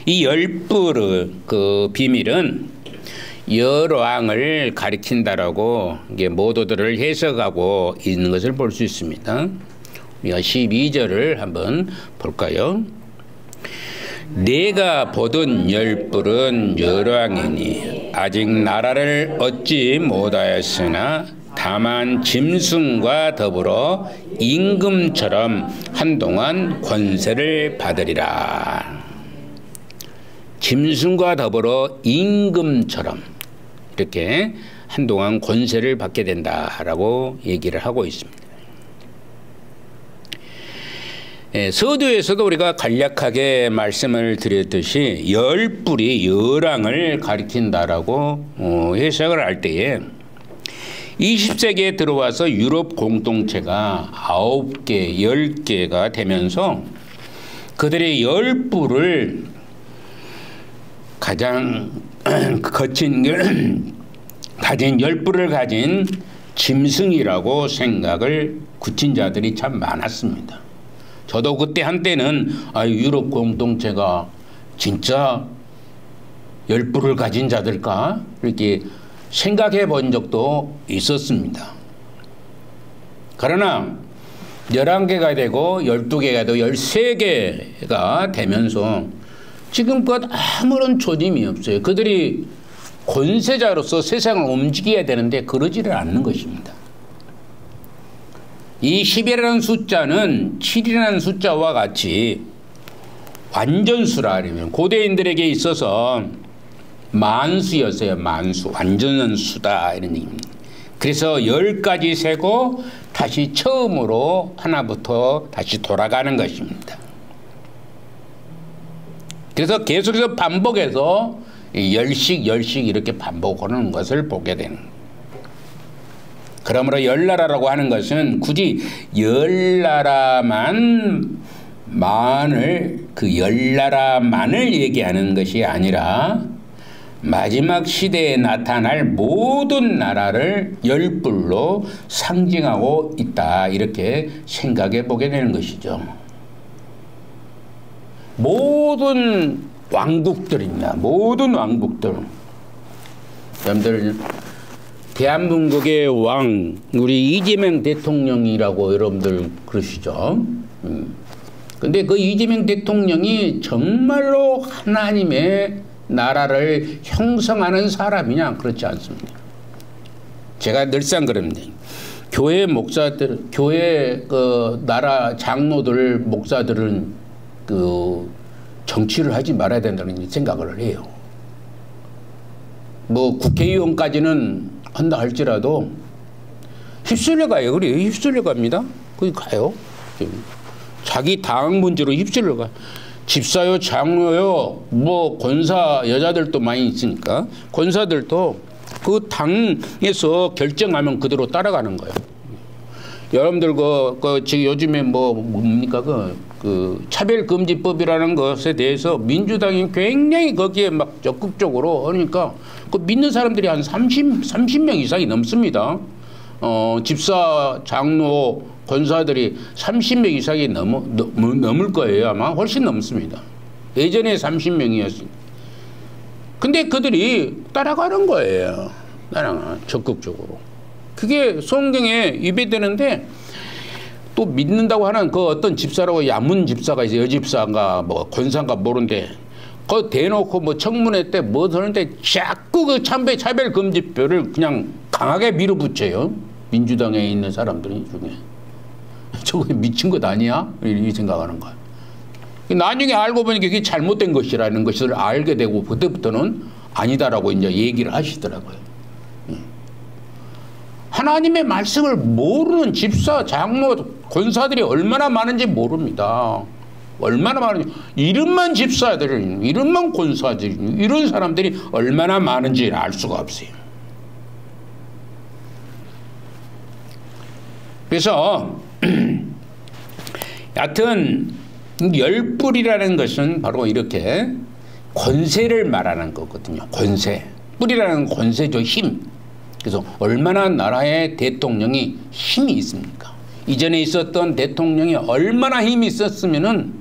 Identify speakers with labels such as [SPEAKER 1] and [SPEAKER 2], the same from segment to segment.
[SPEAKER 1] 이 열불의 그 비밀은 열왕을 가리킨다라고 이게 모두들을 해석하고 있는 것을 볼 수 있습니다. 우리가 12절을 한번 볼까요? 내가 보던 열불은 열왕이니 아직 나라를 얻지 못하였으나 다만 짐승과 더불어 임금처럼 한동안 권세를 받으리라. 짐승과 더불어 임금처럼 이렇게 한동안 권세를 받게 된다라고 얘기를 하고 있습니다. 서두에서도 우리가 간략하게 말씀을 드렸듯이 열불이 열왕을 가리킨다라고 해석을 할 때에 20세기에 들어와서 유럽 공동체가 9개, 10개가 되면서 그들의 열불을 가장 가진 열불을 가진 짐승이라고 생각을 굳힌 자들이 참 많았습니다. 저도 그때 한때는 유럽 공동체가 진짜 열불을 가진 자들까 이렇게 생각해 본 적도 있었습니다. 그러나 11개가 되고 12개가 되고 13개가 되면서 지금껏 아무런 조짐이 없어요. 그들이 권세자로서 세상을 움직여야 되는데 그러지를 않는 것입니다. 이 10이라는 숫자는 7이라는 숫자와 같이 완전수라 하면 고대인들에게 있어서 만수였어요. 만수. 완전한 수다 이런 얘기입니다. 그래서 10까지 세고 다시 처음으로 하나부터 다시 돌아가는 것입니다. 그래서 계속해서 반복해서 10씩 이렇게 반복하는 것을 보게 되는 거예요. 그러므로 열나라라고 하는 것은 굳이 열나라만을 얘기하는 것이 아니라 마지막 시대에 나타날 모든 나라를 열불로 상징하고 있다 이렇게 생각해 보게 되는 것이죠. 모든 왕국들입니다. 모든 왕국들. 여러분들 대한민국의 왕 우리 이재명 대통령이라고 여러분들 그러시죠. 근데 그 이재명 대통령이 정말로 하나님의 나라를 형성하는 사람이냐? 그렇지 않습니다. 제가 늘상 그럽니다. 교회 목사들, 교회 그 나라 장로들, 목사들은 그 정치를 하지 말아야 된다는 생각을 해요. 뭐 국회의원까지는 한다 할지라도 휩쓸려 가요. 그래요. 휩쓸려 갑니다. 거기 가요. 자기 당 문제로 휩쓸려 가요. 집사요, 장로요, 뭐 권사 여자들도 많이 있으니까 권사들도 그 당에서 결정하면 그대로 따라가는 거예요. 여러분들 지금 요즘에 뭡니까 그 차별금지법이라는 것에 대해서 민주당이 굉장히 거기에 막 적극적으로 하니까 그 믿는 사람들이 한 30명 이상이 넘습니다. 집사, 장로, 권사들이 30명 이상이 넘을 거예요. 아마 훨씬 넘습니다. 예전에 30명이었어요. 근데 그들이 따라가는 거예요. 적극적으로. 그게 성경에 위배되는데 또 믿는다고 하는 그 어떤 집사라고 야문 집사가 있어요. 여집사인가 뭐 권사인가 모르는데 그 대놓고 뭐 청문회 때 뭐 하는데 자꾸 그 차별금지표를 그냥 강하게 밀어붙여요. 민주당에 있는 사람들이 중에. 저거 미친 것 아니야? 이렇게 생각하는 거야. 나중에 알고 보니까 그게 잘못된 것이라는 것을 알게 되고 그때부터는 아니다라고 이제 얘기를 하시더라고요. 하나님의 말씀을 모르는 집사, 장로, 권사들이 얼마나 많은지 모릅니다. 얼마나 많은지. 이름만 집사들, 이름만 권사들, 이런 사람들이 얼마나 많은지 알 수가 없어요. 그래서 여하튼 열불이라는 것은 바로 이렇게 권세를 말하는 거거든요. 권세. 뿔이라는 권세죠. 힘. 그래서 얼마나 나라의 대통령이 힘이 있습니까? 이전에 있었던 대통령이 얼마나 힘이 있었으면은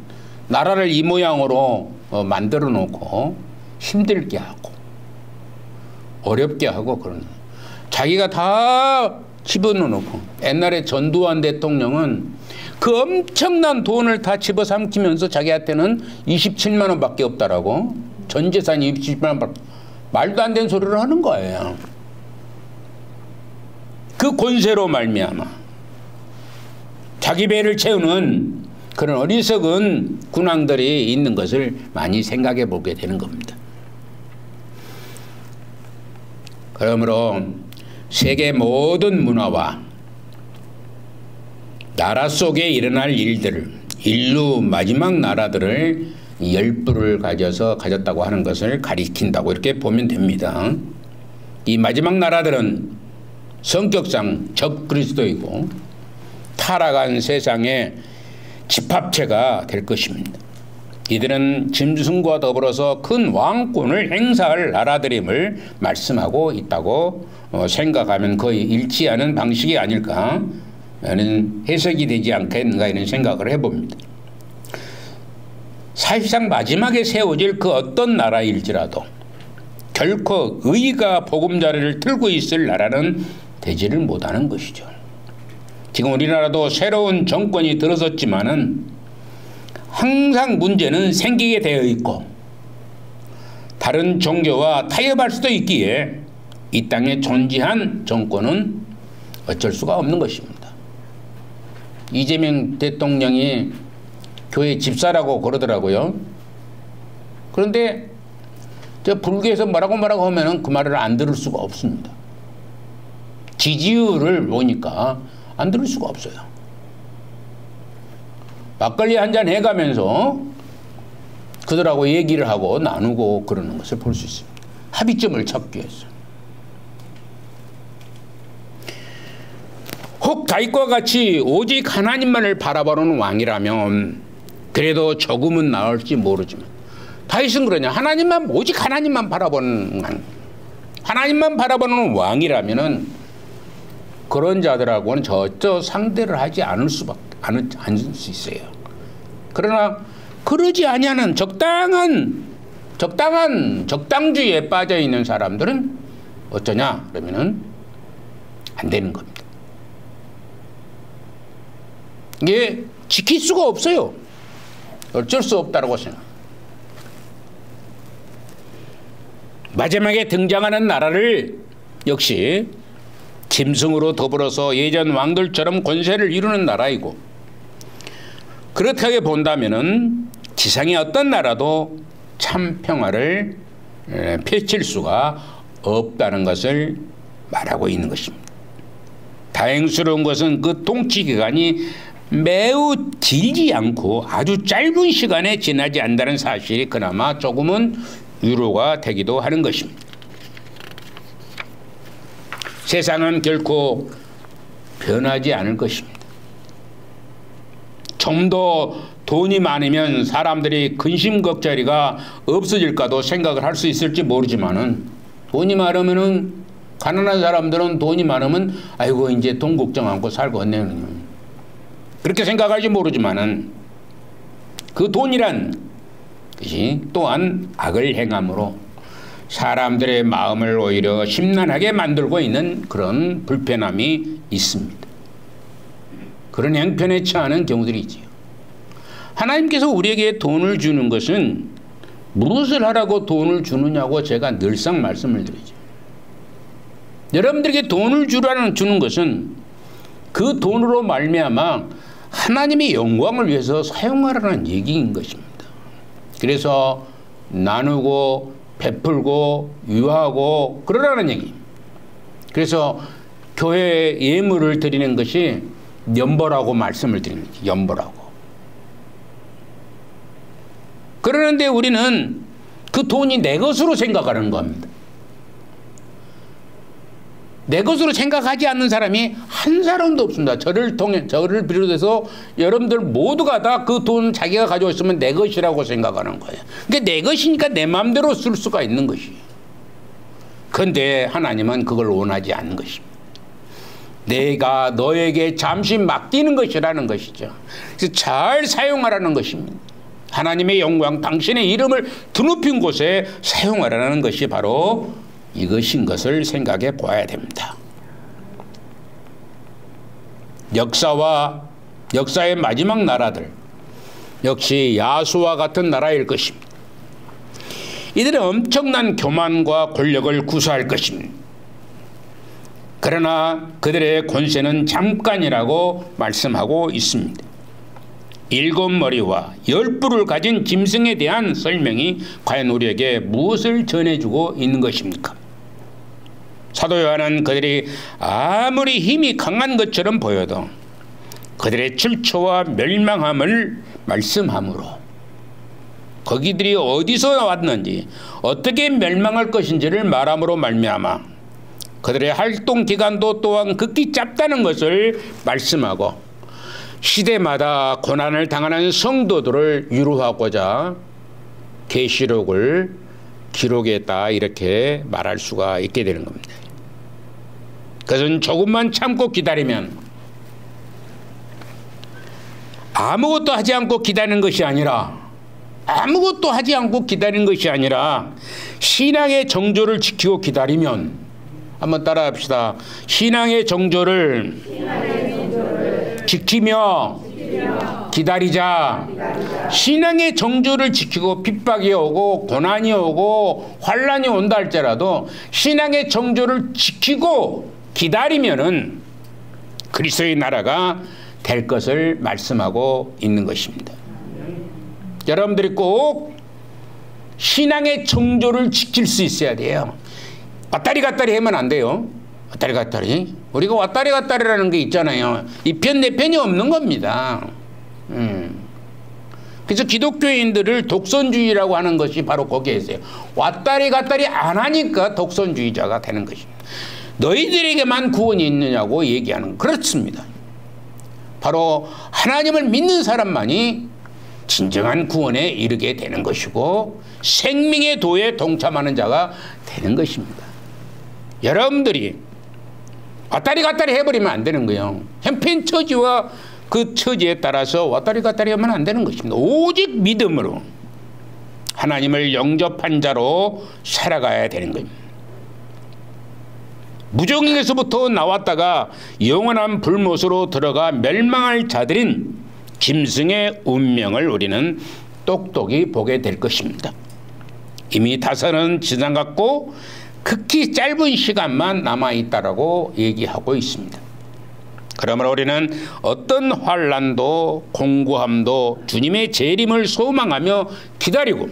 [SPEAKER 1] 나라를 이 모양으로 만들어 놓고 힘들게 하고 어렵게 하고 그러는 자기가 다 집어넣고 옛날에 전두환 대통령은 그 엄청난 돈을 다 집어삼키면서 자기한테는 27만 원밖에 없다라고 전 재산이 27만 원밖에 말도 안 되는 소리를 하는 거예요. 그 권세로 말미암아 자기 배를 채우는 그런 어리석은 군왕들이 있는 것을 많이 생각해 보게 되는 겁니다. 그러므로 세계 모든 문화와 나라 속에 일어날 일들을 인류 마지막 나라들을 열부를 가졌다고 하는 것을 가리킨다고 이렇게 보면 됩니다. 이 마지막 나라들은 성격상 적그리스도이고 타락한 세상의 집합체가 될 것입니다. 이들은 짐승과 더불어서 큰 왕권을 행사할 나라들임을 말씀하고 있다고 생각하면 거의 일치하는 방식이 아닐까 하는 해석이 되지 않겠는가 이런 생각을 해봅니다. 사실상 마지막에 세워질 그 어떤 나라일지라도 결코 의가 보금자리를 틀고 있을 나라는 되지를 못하는 것이죠. 지금 우리나라도 새로운 정권이 들어섰지만은 항상 문제는 생기게 되어 있고 다른 종교와 타협할 수도 있기에 이 땅에 존재한 정권은 어쩔 수가 없는 것입니다. 이재명 대통령이 교회 집사라고 그러더라고요. 그런데 저 불교에서 뭐라고 하면은 그 말을 안 들을 수가 없습니다. 지지율을 보니까 안 들을 수가 없어요. 막걸리 한잔 해가면서 그들하고 얘기를 하고 나누고 그러는 것을 볼 수 있습니다. 합의점을 찾기 위해서. 혹 다윗과 같이 오직 하나님만을 바라보는 왕이라면 그래도 조금은 나을지 모르지만 다윗은 그러냐 하나님만 오직 하나님만 바라보는 왕 하나님만 바라보는 왕이라면은 그런 자들하고는 저저 상대를 하지 않을 수 있어요. 그러나 그러지 아니하는 적당주의에 빠져 있는 사람들은 어쩌냐 그러면은 안 되는 겁니다. 이게 지킬 수가 없어요. 어쩔 수 없다라고 생각. 마지막에 등장하는 나라를 역시 짐승으로 더불어서 예전 왕들처럼 권세를 이루는 나라이고 그렇게 본다면은 지상의 어떤 나라도 참 평화를 펼칠 수가 없다는 것을 말하고 있는 것입니다. 다행스러운 것은 그 통치 기간이 매우 길지 않고 아주 짧은 시간에 지나지 않는다는 사실이 그나마 조금은 위로가 되기도 하는 것입니다. 세상은 결코 변하지 않을 것입니다. 좀 더 돈이 많으면 사람들이 근심걱정이가 없어질까도 생각을 할 수 있을지 모르지만은 돈이 많으면은 가난한 사람들은 돈이 많으면 아이고 이제 돈 걱정 않고 살겠네 그렇게 생각할지 모르지만은 그 돈이란 것이 또한 악을 행함으로 사람들의 마음을 오히려 심란하게 만들고 있는 그런 불편함이 있습니다. 그런 형편에 처하는 경우들이 있지요. 하나님께서 우리에게 돈을 주는 것은 무엇을 하라고 돈을 주느냐고 제가 늘상 말씀을 드리죠. 여러분들에게 돈을 주는 것은 그 돈으로 말미암아 하나님의 영광을 위해서 사용하라는 얘기인 것입니다. 그래서 나누고 베풀고 유하고 그러라는 얘기. 그래서 교회에 예물을 드리는 것이 연보라고 말씀을 드리는 거죠. 연보라고. 그러는데 우리는 그 돈이 내 것으로 생각하는 겁니다. 내 것으로 생각하지 않는 사람이 한 사람도 없습니다. 저를 비롯해서 여러분들 모두가 다 그 돈 자기가 가지고 있으면 내 것이라고 생각하는 거예요. 그러니까 내 것이니까 내 마음대로 쓸 수가 있는 것이에요. 그런데 하나님은 그걸 원하지 않는 것입니다. 내가 너에게 잠시 맡기는 것이라는 것이죠. 그래서 잘 사용하라는 것입니다. 하나님의 영광, 당신의 이름을 드높인 곳에 사용하라는 것이 바로 이것인 것을 생각해 보아야 됩니다. 역사의 마지막 나라들 역시 야수와 같은 나라일 것입니다. 이들은 엄청난 교만과 권력을 구사할 것입니다. 그러나 그들의 권세는 잠깐이라고 말씀하고 있습니다. 7머리와 10뿔을 가진 짐승에 대한 설명이 과연 우리에게 무엇을 전해주고 있는 것입니까? 사도 요한은 그들이 아무리 힘이 강한 것처럼 보여도 그들의 출처와 멸망함을 말씀하므로 거기들이 어디서 왔는지 어떻게 멸망할 것인지를 말함으로 말미암아 그들의 활동 기간도 또한 극히 짧다는 것을 말씀하고 시대마다 고난을 당하는 성도들을 위로하고자 계시록을 기록했다 이렇게 말할 수가 있게 되는 겁니다. 그것은 조금만 참고 기다리면 아무것도 하지 않고 기다리는 것이 아니라 신앙의 정조를 지키고 기다리면 한번 따라합시다. 신앙의 정조를 지키며 기다리자. 신앙의 정조를 지키고 핍박이 오고 고난이 오고 환난이 온다 할지라도 신앙의 정조를 지키고 기다리면은 그리스도의 나라가 될 것을 말씀하고 있는 것입니다. 여러분들이 꼭 신앙의 정조를 지킬 수 있어야 돼요. 왔다리 갔다리 하면 안 돼요. 왔다리 갔다리. 우리가 왔다리 갔다리라는 게 있잖아요. 이 편 내 편이 없는 겁니다. 그래서 기독교인들을 독선주의라고 하는 것이 바로 거기에 있어요. 왔다리 갔다리 안 하니까 독선주의자가 되는 것입니다. 너희들에게만 구원이 있느냐고 얘기하는 그렇습니다. 바로 하나님을 믿는 사람만이 진정한 구원에 이르게 되는 것이고 생명의 도에 동참하는 자가 되는 것입니다. 여러분들이 왔다리 갔다리 해버리면 안 되는 거예요. 형편 처지와 그 처지에 따라서 왔다리 갔다리 하면 안 되는 것입니다. 오직 믿음으로 하나님을 영접한 자로 살아가야 되는 겁니다. 무정에서부터 나왔다가 영원한 불못으로 들어가 멸망할 자들인 짐승의 운명을 우리는 똑똑히 보게 될 것입니다. 이미 다선은 지나갔고 극히 짧은 시간만 남아있다라고 얘기하고 있습니다. 그러므로 우리는 어떤 환난도 공고함도 주님의 재림을 소망하며 기다리고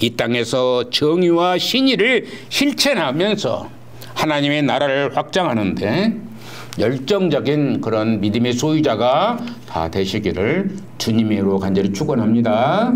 [SPEAKER 1] 이 땅에서 정의와 신의를 실천하면서 하나님의 나라를 확장하는데 열정적인 그런 믿음의 소유자가 다 되시기를 주님의 이름으로 간절히 축원합니다.